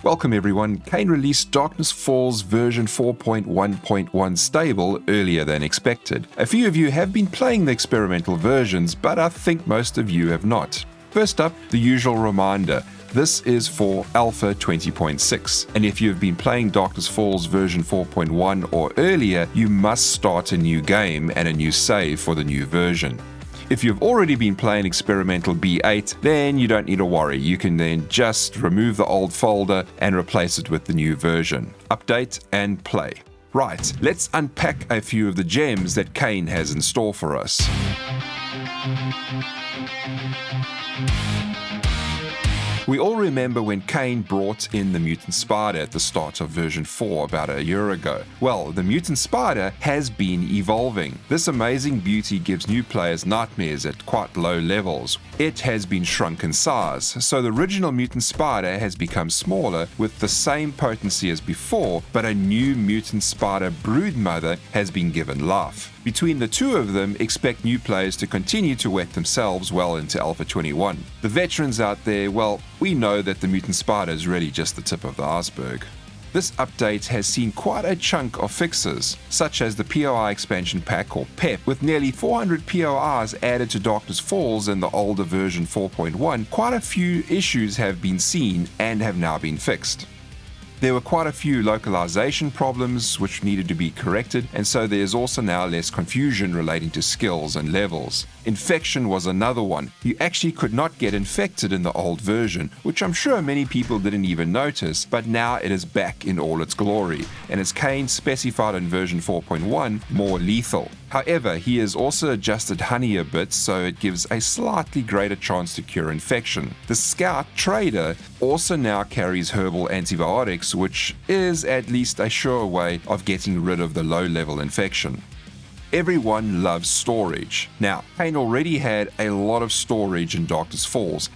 Welcome everyone. Kane released Darkness Falls version 4.1.1 stable earlier than expected. A few of you have been playing the experimental versions, but I think most of you have not. First up, the usual reminder. This is for Alpha 20.6, and if you've been playing Darkness Falls version 4.1 or earlier, you must start a new game and a new save for the new version. If you've already been playing Experimental B8, then you don't need to worry. You can then just remove the old folder and replace it with the new version. Update and play. Right, let's unpack a few of the gems that Kane has in store for us. We all remember when Kane brought in the Mutant Spider at the start of version 4 about a year ago. Well, the Mutant Spider has been evolving. This amazing beauty gives new players nightmares at quite low levels. It has been shrunk in size, so the original Mutant Spider has become smaller with the same potency as before, but a new Mutant Spider Broodmother has been given life. Between the two of them, expect new players to continue to wet themselves well into Alpha 21. The veterans out there, well, we know that the Mutant Spider is really just the tip of the iceberg. This update has seen quite a chunk of fixes, such as the POI expansion pack or PEP, with nearly 400 POIs added to Darkness Falls in the older version 4.1. Quite a few issues have been seen and have now been fixed. There were quite a few localization problems which needed to be corrected, and so there's also now less confusion relating to skills and levels. Infection was another one. You actually could not get infected in the old version, which I'm sure many people didn't even notice, but now it is back in all its glory, and as Kane specified in version 4.1, more lethal. However, he has also adjusted honey a bit so it gives a slightly greater chance to cure infection. The Scout Trader also now carries herbal antibiotics, which is at least a sure way of getting rid of the low-level infection. Everyone loves storage. Now, Kane already had a lot of storage in Darkness Falls.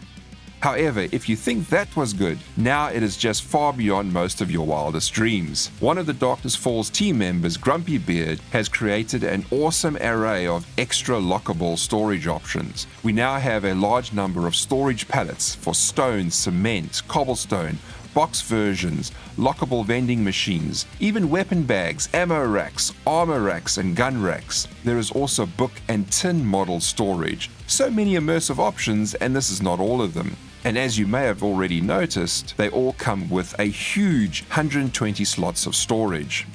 However, if you think that was good, now it is just far beyond most of your wildest dreams. One of the Darkness Falls team members, Grumpybeard, has created an awesome array of extra lockable storage options. We now have a large number of storage pallets for stone, cement, cobblestone, box versions, lockable vending machines, even weapon bags, ammo racks, armor racks, and gun racks. There is also book and tin model storage. So many immersive options, and this is not all of them. And as you may have already noticed, they all come with a huge 120 slots of storage.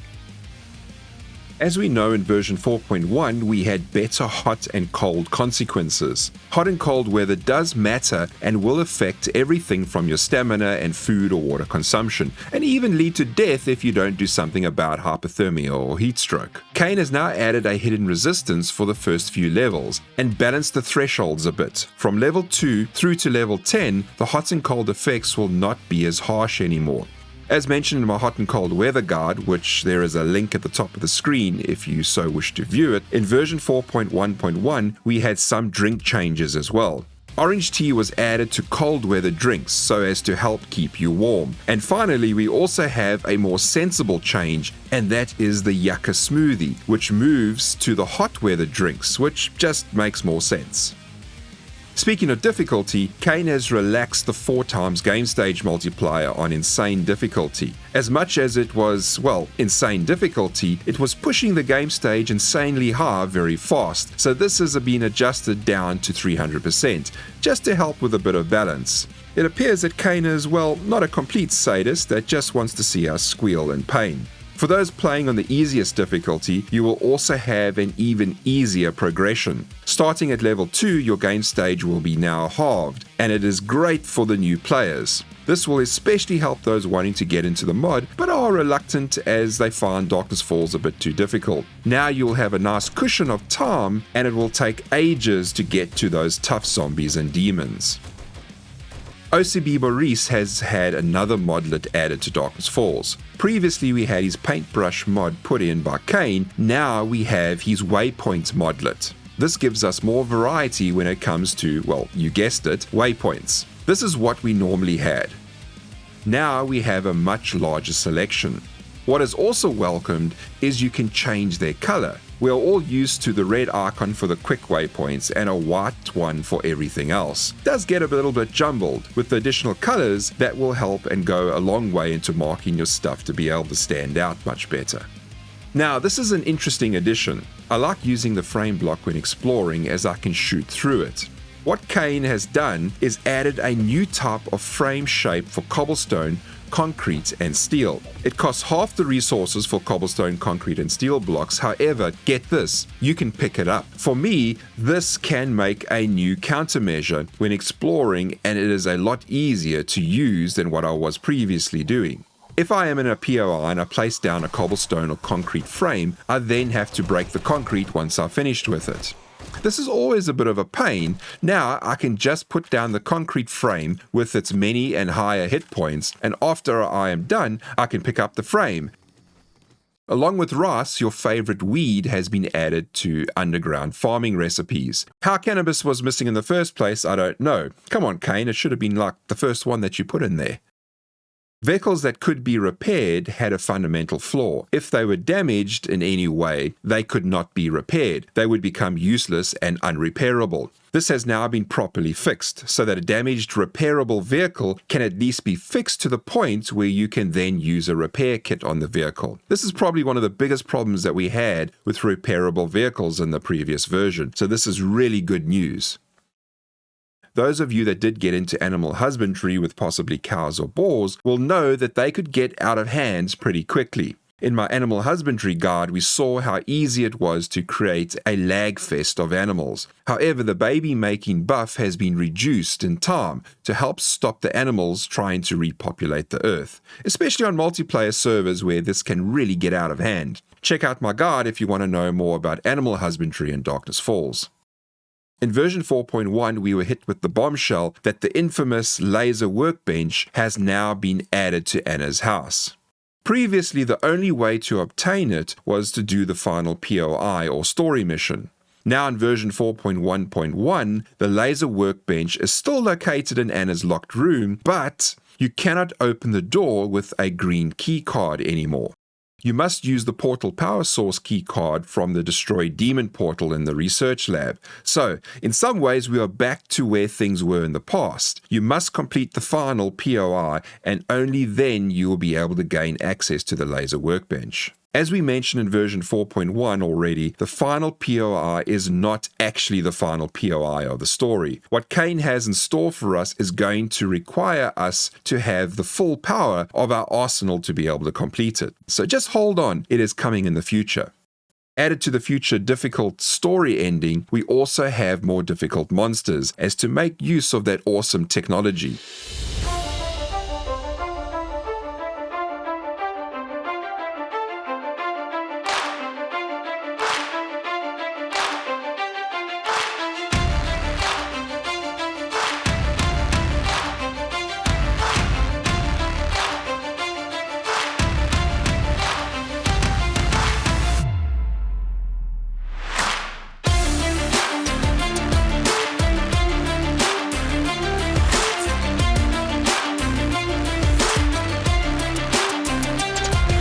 As we know, in version 4.1, we had better hot and cold consequences. Hot and cold weather does matter and will affect everything from your stamina and food or water consumption, and even lead to death if you don't do something about hypothermia or heat stroke. Kane has now added a hidden resistance for the first few levels and balanced the thresholds a bit. From level 2 through to level 10, the hot and cold effects will not be as harsh anymore. As mentioned in my hot and cold weather guide, which there is a link at the top of the screen if you so wish to view it, in version 4.1.1 we had some drink changes as well. Orange tea was added to cold weather drinks so as to help keep you warm. And finally, we also have a more sensible change, and that is the yucca smoothie, which moves to the hot weather drinks, which just makes more sense. Speaking of difficulty, Kane has relaxed the 4x Gamestage multiplier on insane difficulty. As much as it was, well, insane difficulty, it was pushing the Gamestage insanely high very fast, so this has been adjusted down to 300%, just to help with a bit of balance. It appears that Kane is, well, not a complete sadist that just wants to see us squeal in pain. For those playing on the easiest difficulty, you will also have an even easier progression. Starting at level 2, your game stage will be now halved, and it is great for the new players. This will especially help those wanting to get into the mod, but are reluctant as they find Darkness Falls a bit too difficult. Now you'll have a nice cushion of time, and it will take ages to get to those tough zombies and demons. ocbMaurice has had another modlet added to Darkness Falls. Previously we had his paintbrush mod put in by Kane, now we have his Waypoints modlet. This gives us more variety when it comes to, well, you guessed it, waypoints. This is what we normally had. Now we have a much larger selection. What is also welcomed is you can change their color. We are all used to the red icon for the quick waypoints and a white one for everything else. It does get a little bit jumbled. With the additional colors, that will help and go a long way into marking your stuff to be able to stand out much better. Now, this is an interesting addition. I like using the frame block when exploring as I can shoot through it. What Kane has done is added a new type of frame shape for cobblestone, concrete and steel. It costs half the resources for cobblestone, concrete and steel blocks. However, get this, you can pick it up. For me, this can make a new countermeasure when exploring, and it is a lot easier to use than what I was previously doing. If I am in a POI and I place down a cobblestone or concrete frame, I then have to break the concrete once I've finished with it. This is always a bit of a pain. Now I can just put down the concrete frame with its many and higher hit points, and after I am done, I can pick up the frame. Along with rice, your favorite weed has been added to underground farming recipes. How Cannabis was missing in the first place, I don't know. Come on, Kane, it should have been like the first one that you put in there. Vehicles that could be repaired had a fundamental flaw. If they were damaged in any way, they could not be repaired. They would become useless and unrepairable. This has now been properly fixed, so that a damaged repairable vehicle can at least be fixed to the point where you can then use a repair kit on the vehicle. This is probably one of the biggest problems that we had with repairable vehicles in the previous version, so this is really good news. Those of you that did get into animal husbandry with possibly cows or boars will know that they could get out of hand pretty quickly. In my animal husbandry guide, we saw how easy it was to create a lag fest of animals. However, the baby making buff has been reduced in time to help stop the animals trying to repopulate the earth, especially on multiplayer servers where this can really get out of hand. Check out my guide if you want to know more about animal husbandry in Darkness Falls. In version 4.1, we were hit with the bombshell that the infamous laser workbench has now been added to Anna's house. Previously, the only way to obtain it was to do the final POI or story mission. Now in version 4.1.1, the laser workbench is still located in Anna's locked room, but you cannot open the door with a green key card anymore. You must use the portal power source key card from the destroyed demon portal in the research lab. So, in some ways, we are back to where things were in the past. You must complete the final POI, and only then you will be able to gain access to the laser workbench. As we mentioned in version 4.1 already, the final POI is not actually the final POI of the story. What Kane has in store for us is going to require us to have the full power of our arsenal to be able to complete it. So just hold on, it is coming in the future. Added to the future difficult story ending, we also have more difficult monsters as to make use of that awesome technology.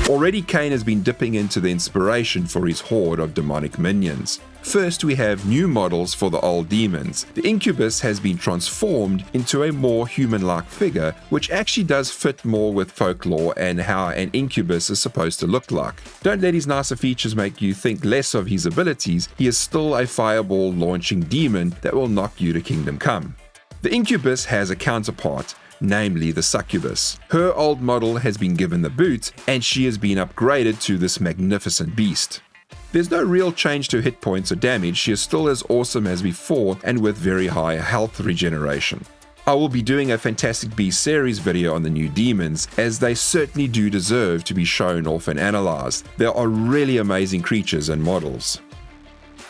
Already Kane has been dipping into the inspiration for his horde of demonic minions. First, we have new models for the old demons. The Incubus has been transformed into a more human-like figure, which actually does fit more with folklore and how an Incubus is supposed to look like. Don't let his nicer features make you think less of his abilities. He is still a fireball launching demon that will knock you to Kingdom Come. The Incubus has a counterpart, namely the Succubus. Her old model has been given the boot, and she has been upgraded to this magnificent beast. There's no real change to hit points or damage. She is still as awesome as before and with very high health regeneration. I will be doing a Fantastic Beasts series video on the new demons, as they certainly do deserve to be shown off and analyzed. There are really amazing creatures and models.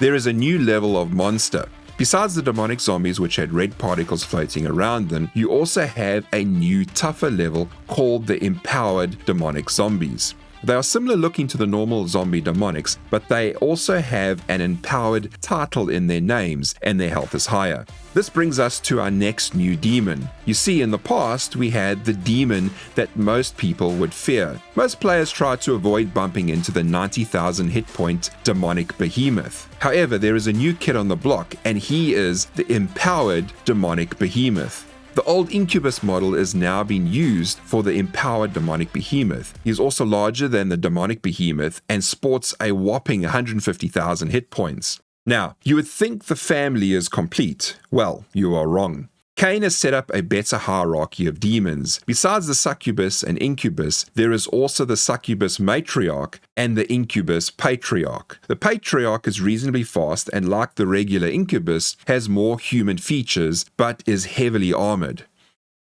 There is a new level of monster. Besides the demonic zombies which had red particles floating around them, you also have a new tougher level called the Empowered Demonic Zombies. They are similar looking to the normal zombie demonics, but they also have an empowered title in their names, and their health is higher. This brings us to our next new demon. You see, in the past, we had the demon that most people would fear. Most players try to avoid bumping into the 90,000 hit point demonic Behemoth. However, there is a new kid on the block, and he is the empowered demonic Behemoth. The old Incubus model is now being used for the empowered demonic Behemoth. He is also larger than the demonic Behemoth and sports a whopping 150,000 hit points. Now, you would think the family is complete. Well, you are wrong. Cain has set up a better hierarchy of demons. Besides the Succubus and Incubus, there is also the Succubus Matriarch and the Incubus Patriarch. The Patriarch is reasonably fast and, like the regular Incubus, has more human features but is heavily armored.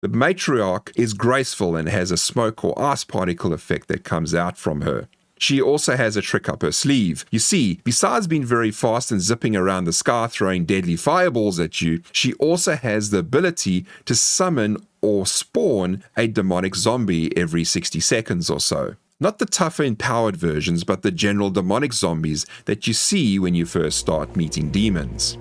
The Matriarch is graceful and has a smoke or ice particle effect that comes out from her. She also has a trick up her sleeve. You see, besides being very fast and zipping around the sky throwing deadly fireballs at you, she also has the ability to summon or spawn a demonic zombie every 60 seconds or so. Not the tougher empowered versions, but the general demonic zombies that you see when you first start meeting demons.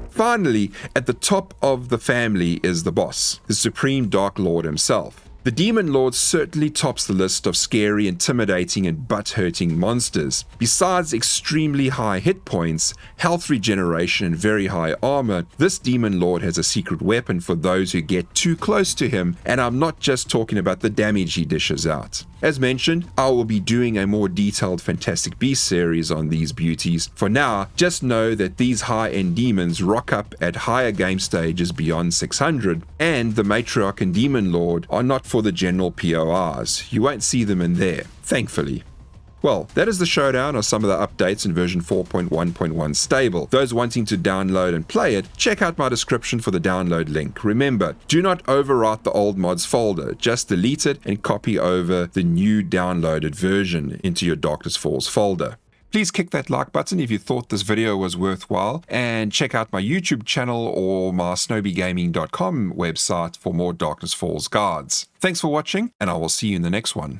Finally, at the top of the family is the boss, the Supreme Dark Lord himself. The Demon Lord certainly tops the list of scary, intimidating, and butt-hurting monsters. Besides extremely high hit points, health regeneration, and very high armor, this Demon Lord has a secret weapon for those who get too close to him, and I'm not just talking about the damage he dishes out. As mentioned, I will be doing a more detailed Fantastic Beasts series on these beauties. For now, just know that these high-end demons rock up at higher game stages beyond 600, and the Matriarch and Demon Lord are not for the general PORs. You won't see them in there, thankfully. Well, that is the showdown of some of the updates in version 4.1.1 stable. Those wanting to download and play it, check out my description for the download link. Remember, do not overwrite the old mods folder, just delete it and copy over the new downloaded version into your Darkness Falls folder. Please kick that like button if you thought this video was worthwhile, and check out my YouTube channel or my SnowBeeGaming.com website for more Darkness Falls guides. Thanks for watching, and I will see you in the next one.